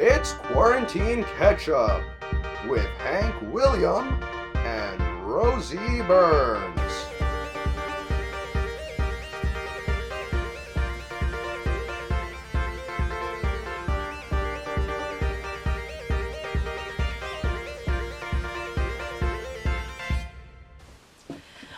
It's Quarantine Catch-Up with Hank William and Rosie Burns.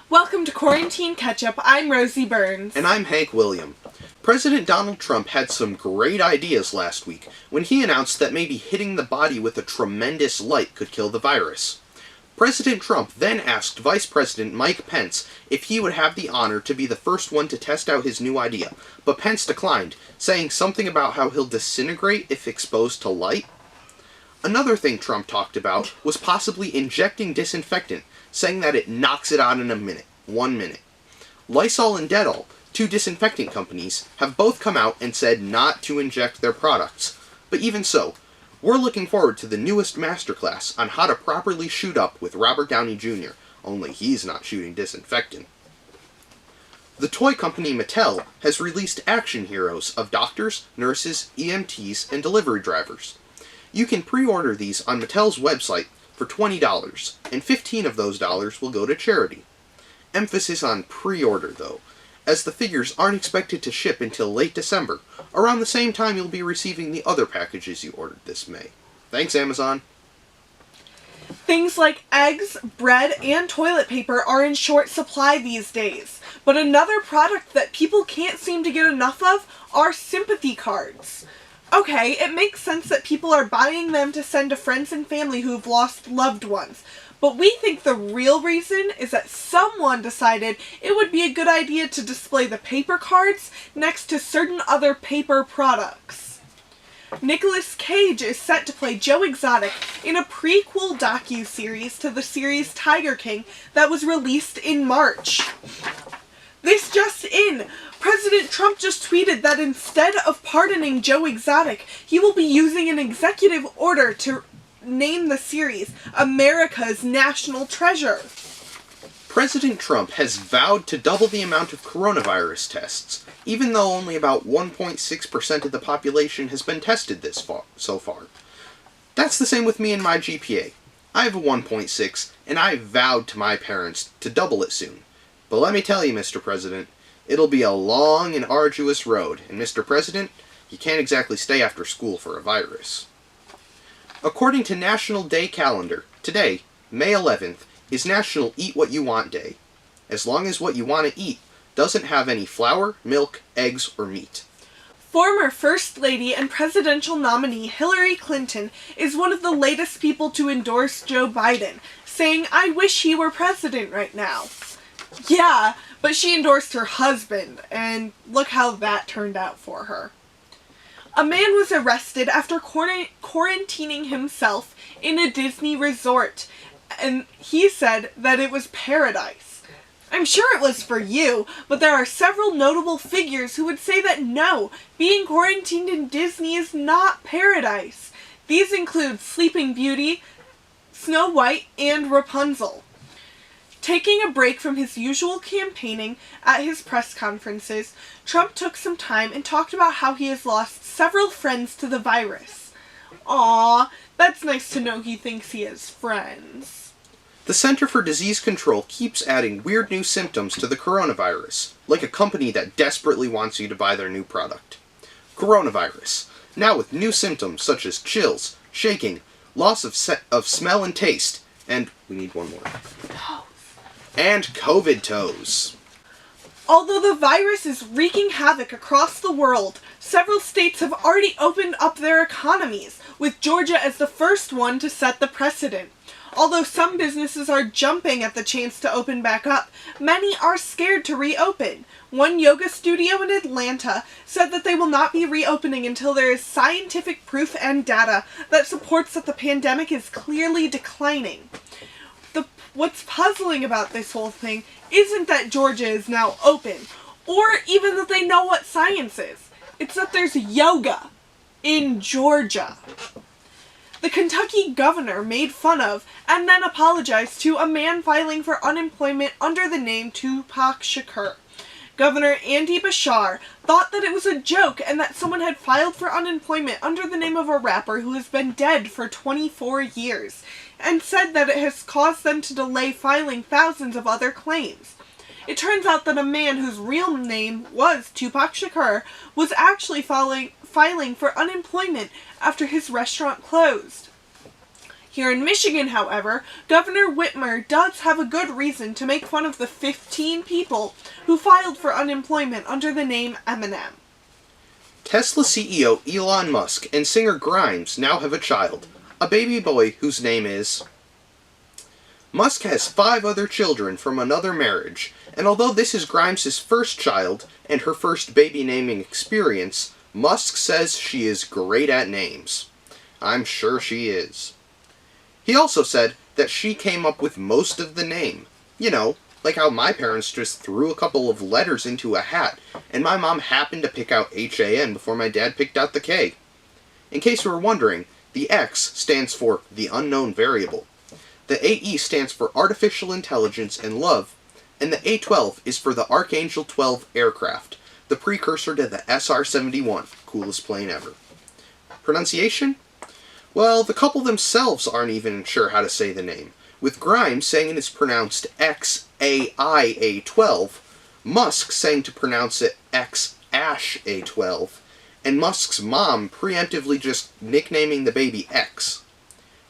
Welcome to Quarantine Catch-Up. I'm Rosie Burns. And I'm Hank William. President Donald Trump had some great ideas last week when he announced that maybe hitting the body with a tremendous light could kill the virus. President Trump then asked Vice President Mike Pence if he would have the honor to be the first one to test out his new idea, but Pence declined, saying something about how he'll disintegrate if exposed to light. Another thing Trump talked about was possibly injecting disinfectant, saying that it knocks it out in a minute. 1 minute. Lysol and Dettol, two disinfectant companies, have both come out and said not to inject their products. But even so, we're looking forward to the newest masterclass on how to properly shoot up with Robert Downey Jr., only he's not shooting disinfectant. The toy company Mattel has released action heroes of doctors, nurses, EMTs, and delivery drivers. You can pre-order these on Mattel's website for $20, and $15 of those dollars will go to charity. Emphasis on pre-order, though, as the figures aren't expected to ship until late December, around the same time you'll be receiving the other packages you ordered this May. Thanks, Amazon. Things like eggs, bread, and toilet paper are in short supply these days. But another product that people can't seem to get enough of are sympathy cards. Okay, it makes sense that people are buying them to send to friends and family who've lost loved ones. But we think the real reason is that someone decided it would be a good idea to display the paper cards next to certain other paper products. Nicolas Cage is set to play Joe Exotic in a prequel docu-series to the series Tiger King that was released in March. This just in! President Trump just tweeted that instead of pardoning Joe Exotic, he will be using an executive order to name the series America's National Treasure. President Trump has vowed to double the amount of coronavirus tests, even though only about 1.6% of the population has been tested so far. That's the same with me and my GPA. I have a 1.6, and I vowed to my parents to double it soon. But let me tell you, Mr. President, it'll be a long and arduous road, and Mr. President, you can't exactly stay after school for a virus. According to National Day Calendar, today, May 11th, is National Eat What You Want Day, as long as what you want to eat doesn't have any flour, milk, eggs, or meat. Former First Lady and presidential nominee Hillary Clinton is one of the latest people to endorse Joe Biden, saying, "I wish he were president right now." Yeah, but she endorsed her husband, and look how that turned out for her. A man was arrested after quarantining himself in a Disney resort, and he said that it was paradise. I'm sure it was for you, but there are several notable figures who would say that no, being quarantined in Disney is not paradise. These include Sleeping Beauty, Snow White, and Rapunzel. Taking a break from his usual campaigning at his press conferences, Trump took some time and talked about how he has lost several friends to the virus. Aww, that's nice to know he thinks he has friends. The Center for Disease Control keeps adding weird new symptoms to the coronavirus, like a company that desperately wants you to buy their new product. Coronavirus, now with new symptoms such as chills, shaking, loss of smell and taste, and we need one more. And COVID toes. Although the virus is wreaking havoc across the world, several states have already opened up their economies, with Georgia as the first one to set the precedent. Although some businesses are jumping at the chance to open back up, many are scared to reopen. One yoga studio in Atlanta said that they will not be reopening until there is scientific proof and data that supports that the pandemic is clearly declining. What's puzzling about this whole thing isn't that Georgia is now open, or even that they know what science is. It's that there's yoga in Georgia. The Kentucky governor made fun of and then apologized to a man filing for unemployment under the name Tupac Shakur. Governor Andy Bashar thought that it was a joke and that someone had filed for unemployment under the name of a rapper who has been dead for 24 years, and said that it has caused them to delay filing thousands of other claims. It turns out that a man whose real name was Tupac Shakur was actually filing for unemployment after his restaurant closed. Here in Michigan, however, Governor Whitmer does have a good reason to make fun of the 15 people who filed for unemployment under the name Eminem. Tesla CEO Elon Musk and singer Grimes now have a child, a baby boy whose name is... Musk has 5 other children from another marriage, and although this is Grimes' first child and her first baby naming experience, Musk says she is great at names. I'm sure she is. He also said that she came up with most of the name. You know, like how my parents just threw a couple of letters into a hat, and my mom happened to pick out H-A-N before my dad picked out the K. In case you were wondering, the X stands for the unknown variable. The AE stands for artificial intelligence and love, and the A-12 is for the Archangel 12 aircraft, the precursor to the SR-71, coolest plane ever. Pronunciation? Well, the couple themselves aren't even sure how to say the name, with Grimes saying it is pronounced X-A-I-A-12, Musk saying to pronounce it X-A-12, and Musk's mom preemptively just nicknaming the baby X.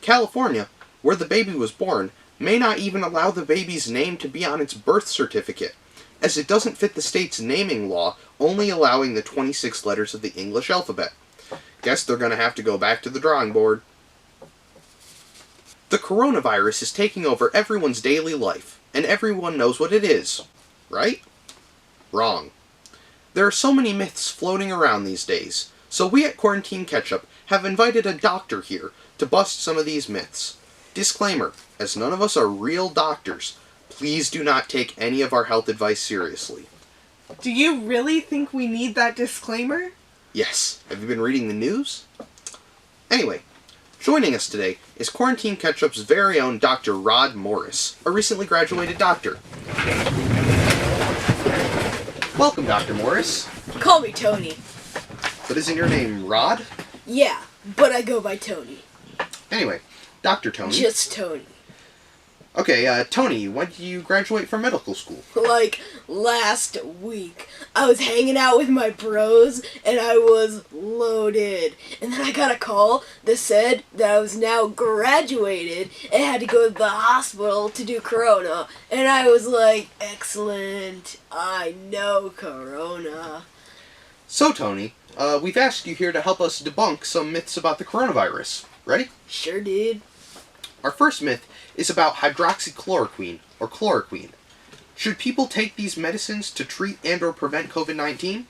California, where the baby was born, may not even allow the baby's name to be on its birth certificate, as it doesn't fit the state's naming law, only allowing the 26 letters of the English alphabet. Guess they're going to have to go back to the drawing board. The coronavirus is taking over everyone's daily life, and everyone knows what it is, right? Wrong. There are so many myths floating around these days, so we at Quarantine Ketchup have invited a doctor here to bust some of these myths. Disclaimer, as none of us are real doctors, please do not take any of our health advice seriously. Do you really think we need that disclaimer? Yes. Have you been reading the news? Anyway, joining us today is Quarantine Ketchup's very own Dr. Rod Morris, a recently graduated doctor. Welcome, Dr. Morris. Call me Tony. But isn't your name Rod? Yeah, but I go by Tony. Anyway, Dr. Tony. Just Tony. Okay, Tony, when did you graduate from medical school? Like, last week. I was hanging out with my bros, and I was loaded. And then I got a call that said that I was now graduated and had to go to the hospital to do corona. And I was like, excellent. I know corona. So, Tony, we've asked you here to help us debunk some myths about the coronavirus. Ready? Sure did. Our first myth is about hydroxychloroquine, or chloroquine. Should people take these medicines to treat and or prevent COVID-19?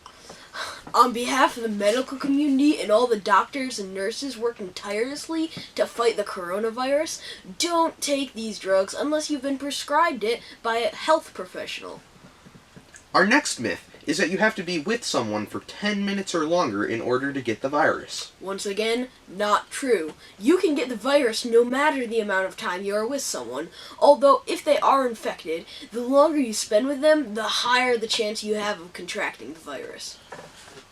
On behalf of the medical community and all the doctors and nurses working tirelessly to fight the coronavirus, don't take these drugs unless you've been prescribed it by a health professional. Our next myth is that you have to be with someone for 10 minutes or longer in order to get the virus. Once again, not true. You can get the virus no matter the amount of time you are with someone, although if they are infected, the longer you spend with them, the higher the chance you have of contracting the virus.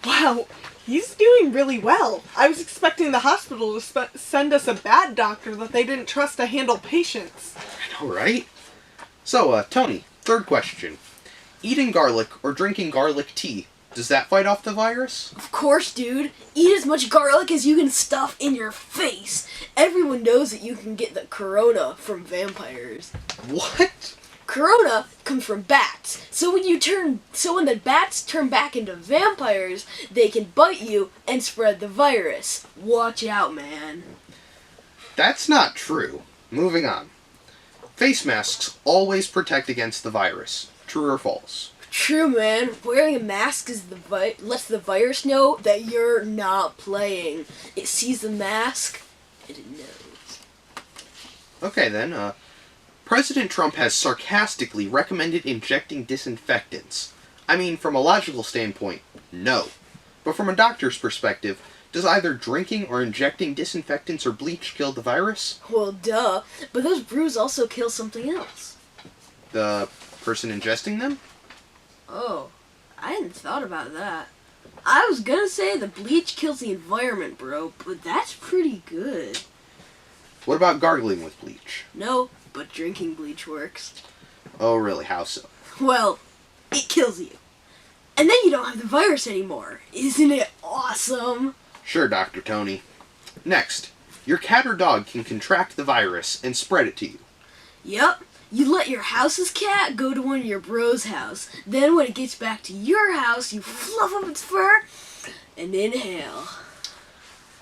Wow, he's doing really well. I was expecting the hospital to send us a bad doctor that they didn't trust to handle patients. I know, right? So, Tony, third question. Eating garlic or drinking garlic tea, does that fight off the virus? Of course, dude. Eat as much garlic as you can stuff in your face. Everyone knows that you can get the corona from vampires. What? Corona comes from bats. So when the bats turn back into vampires, they can bite you and spread the virus. Watch out, man. That's not true. Moving on. Face masks always protect against the virus. True or false? True, man. Wearing a mask lets the virus know that you're not playing. It sees the mask and it knows. Okay then, President Trump has sarcastically recommended injecting disinfectants. I mean, from a logical standpoint, no. But from a doctor's perspective, does either drinking or injecting disinfectants or bleach kill the virus? Well, duh. But those brews also kill something else. The person ingesting them? Oh. I hadn't thought about that. I was gonna say the bleach kills the environment, bro, but that's pretty good. What about gargling with bleach? No, but drinking bleach works. Oh, really? How so? Well, it kills you. And then you don't have the virus anymore. Isn't it awesome? Sure, Dr. Tony. Next, your cat or dog can contract the virus and spread it to you. Yep. You let your house's cat go to one of your bro's house. Then when it gets back to your house, you fluff up its fur and inhale.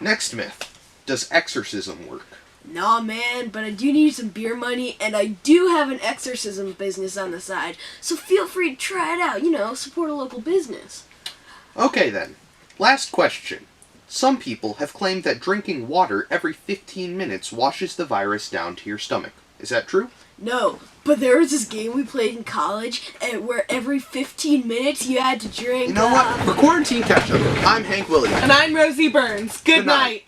Next myth. Does exorcism work? Nah, man, but I do need some beer money, and I do have an exorcism business on the side, so feel free to try it out, support a local business. Okay then. Last question. Some people have claimed that drinking water every 15 minutes washes the virus down to your stomach. Is that true? No, but there was this game we played in college, and where every 15 minutes you had to drink... You know what? For Quarantine Catch-Up, I'm Hank Williams. And I'm Rosie Burns. Good Good night. night.